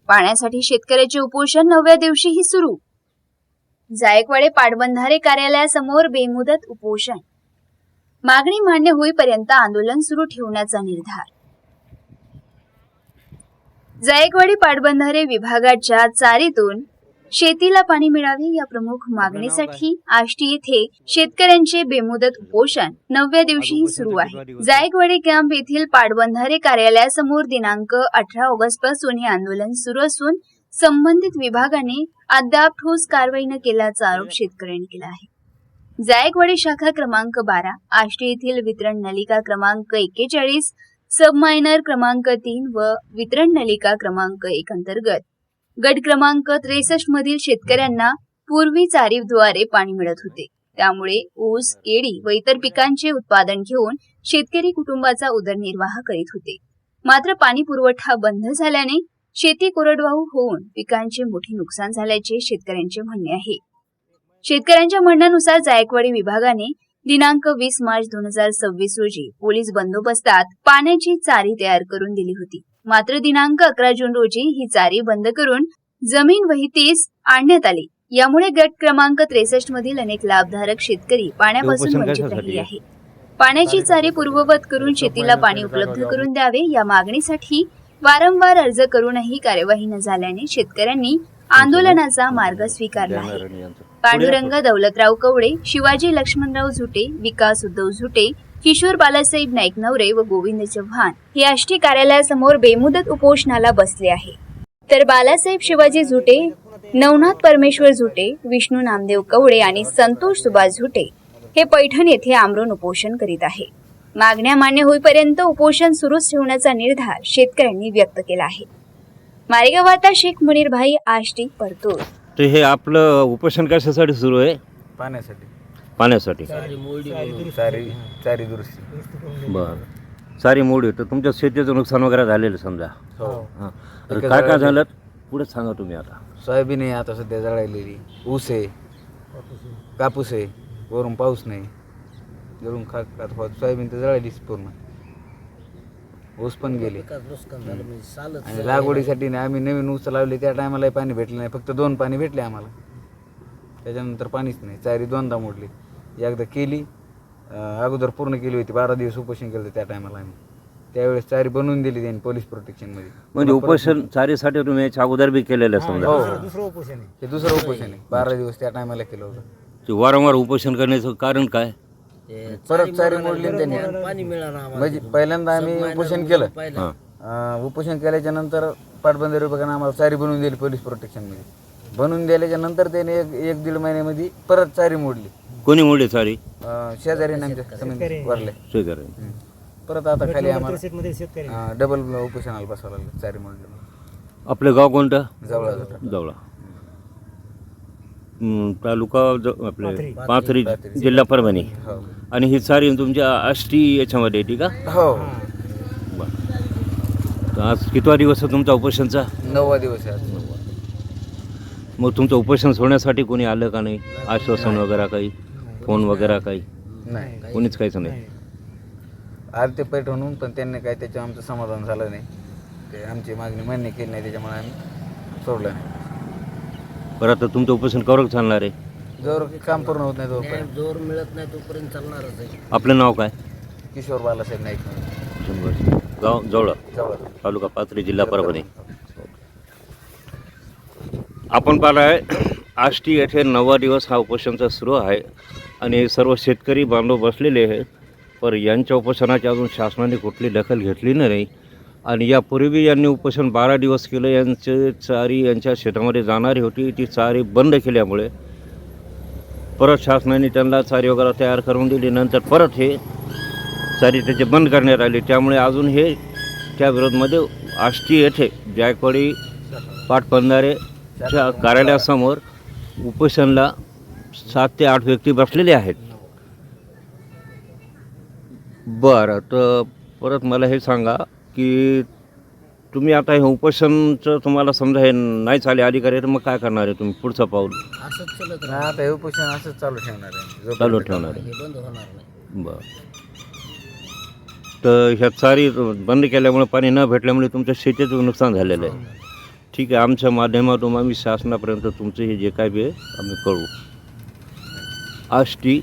पाण्यासाठी शेतकऱ्याचे उपोषण 9व्या दिवशीही सुरू. जायकवाडी पाटबंधारे कार्यालयासमोर बेमुदत उपोषण. मागणी मान्य होईपर्यंत आंदोलन सुरू ठेवण्याचा निर्धार. जायकवाडी पाटबंधारे विभागाच्या चारीतून शेतीला पाणी मिळावे या प्रमुख मागणीसाठी आष्टी येथे शेतकऱ्यांचे बेमुदत उपोषण 9व्या दिवशीही सुरू आहे. जायकवाडी कॅम्प येथील पाटबंधारे कार्यालयासमोर दिनांक 18 ऑगस्ट पासून हे आंदोलन सुरू असून संबंधित विभागाने अद्याप ठोस कारवाई न केल्याचा आरोप शेतकऱ्यांनी केला आहे. जायकवाडी शाखा क्रमांक 12, आष्टी येथील वितरण नलिका क्रमांक 41, सबमायनर क्रमांक 3 व वितरण नलिका क्रमांक 1 अंतर्गत गट क्रमांक 63 मधील शेतकऱ्यांना पूर्वी चारीद्वारे पाणी मिळत होते. त्यामुळे ऊस, केळी व इतर पिकांचे उत्पादन घेऊन शेतकरी कुटुंबाचा उदरनिर्वाह करीत होते. मात्र पाणी पुरवठा बंद झाल्याने शेती कोरडवाहू होऊन पिकांचे मोठे नुकसान झाल्याचे शेतकऱ्यांचे म्हणणे आहे. शेतकऱ्यांच्या म्हणण्यानुसार जायकवाडी विभागाने दिनांक 20 मार्च 2026 रोजी पोलीस बंदोबस्तात पाण्याची चारी तयार करून दिली होती. मात्र दिनांक 11 जून रोजी ही चारी बंद करून जमीन वहितीस आणण्यात आली. यामुळे गट क्रमांक 63 मधील अनेक लाभधारक शेतकरी पाण्यापासून वंचित राहिले आहे. पाण्याची चारी पूर्ववत करून शेतीला पाणी उपलब्ध करून द्यावे या मागणीसाठी वारंवार अर्ज करूनही कार्यवाही न झाल्याने शेतकऱ्यांनी आंदोलनाचा मार्ग स्वीकारला आहे. पांडुरंग दौलतराव कवडे, शिवाजी लक्ष्मणराव झुटे, विकास उद्धव झुटे, किशोर बालासाहेब नाईक नवरे व गोविंद चव्हाण हे आष्टी कार्यालयासमोर बेमुदत उपोषणाला बसले आहे. तर बालासाहेब शिवाजी झुटे, नवनाथ परमेश्वर झुटे, विष्णू नामदेव कवडे आणि संतोष सुभाष झुटे हे पैठण येथे आमरण उपोषण करीत आहे. मागण्या मान्य होईपर्यंत उपोषण सुरूच ठेवण्याचा निर्धार शेतकऱ्यांनी व्यक्त केला आहे. मारेगाव वार्ता शेख मुनीरभाई, आष्टी, परतूर. तर हे आपलं उपोषण कशासाठी सुरू आहे? पाण्यासाठी. चारी दुरुस्ती. बरं. सारी मोडी. तर तुमच्या शेतीचं नुकसान वगैरे झालेलं समजा. हो. तर काय झालं पुढे सांगा तुम्ही. आता सोयाबीन आहे आता सध्या जळालेली, ऊस आहे, कापूस आहे, वरून पाऊस नाही, जळून सोयाबीन तर जळालीच पूर्ण, ऊस पण गेले. आणि लागवडीसाठी आम्ही नवीन ऊस लावले त्या टायमाला पाणी भेटलं नाही. फक्त 2 पाणी भेटले आम्हाला, त्याच्यानंतर पाणीच नाही. चारी 2दा मोडली. एकदा केली, अगोदर पूर्ण केली होती, 12 दिवस उपोषण केलं त्या टायमाला आम्ही. त्यावेळेस चारी बनवून दिली त्यांनी पोलीस प्रोटेक्शन मध्ये. म्हणजे उपोषण चारीसाठी तुम्ही याच्या अगोदर बी केलेलं समजा. हे दुसरं उपोषण आहे. 12 दिवस त्या टायमाला केलं होतं. ते वारंवार उपोषण करण्याचं कारण काय? परत चारी मोडली त्यांनी. म्हणजे पहिल्यांदा आम्ही उपोषण केलं. उपोषण केल्याच्या नंतर पाटबंधारे विभागाने आम्हाला चारी बनवून दिली पोलीस प्रोटेक्शन मध्ये. बनवून दिल्याच्या नंतर त्याने 1-1.5 महिन्यामध्ये परत चारी मोडली. कोणी मोडली चारी? शेजारी आमच्या वरले शेजारी. परत आता खाली आम्हाला डबल उपोषणाला बसावं लागलं चारी मोडली. आपलं गाव कोणतं? जवळा. तालुका आपले पाथरी, जिल्हा परभणी. आणि ही सारी तुमच्या आष्टी याच्यामध्ये येते का? हो. तर आज कितवा दिवस आहे तुमचा उपोषणचा? 9वा दिवस आहे. मग तुमचं उपोषण सोडण्यासाठी कोणी आलं का नाही? आश्वासन वगैरे काही, फोन वगैरे काही? नाही, कोणीच काहीच नाही. आले ते पैठणहून, पण त्यांनी काही त्याच्या आमचं समाधान झालं नाही. ते आमची मागणी मान्य केली नाही, त्याच्यामुळे आम्ही सोडलं नाही. बरं, आता तुमचं उपोषण कवर चालणार आहे? जोर काम पूर्ण होत नाही तोपर्यंत. जोर मिळत नाही तोपर्यंत चालणारच आहे. आपलं नाव काय? किशोर बालासाहेब नाईक. गाव जवळ, जवळ, तालुका पाथरी, जिल्हा परभणी. आपण पाहिलं आष्टी येथे 9वा दिवस हा उपोषणचा सुरू आहे आणि सर्व शेतकरी बांधव बसलेले आहेत. पण यांच्या उपोषणाची अजून शासनाने कुठली दखल घेतली नाही. आणि यापूर्वी यांनी उपोषण 12 दिवस केलं. यांची चारी यांच्या शेतामध्ये जाणारी होती, ती चारी बंद केल्यामुळे परत शासनाने त्यांना चारी वगैरे तयार करून दिली. नंतर परत हे चारी त्याचे बंद करण्यात आले. त्यामुळे अजून हे त्या विरोधामध्ये आष्टी येथे जायकवाडी पाटबंधारेच्या कार्यालयासमोर उपोषणला 7 ते 8 व्यक्ती बसलेले आहेत. बरं, तर परत मला हे सांगा की तुम्ही आता हे उपोषणचं तुम्हाला समजा हे नाही चाले अधिकारी, तर मग काय करणार आहे तुम्ही? पुढचं पाऊल असंच चालत नाही, आता हे उपोषण असंच चालू ठेवणार आहे. चालू ठेवणार आहे. हे बंद होणार नाही. बरं, तर ह्या चारी बंद केल्यामुळे, पाणी न भेटल्यामुळे तुमच्या शेतीचं नुकसान झालेलं आहे. ठीक आहे, आमच्या माध्यमातून आम्ही शासनापर्यंत तुमचं हे जे काय बी आहे आम्ही कळवू. आष्टी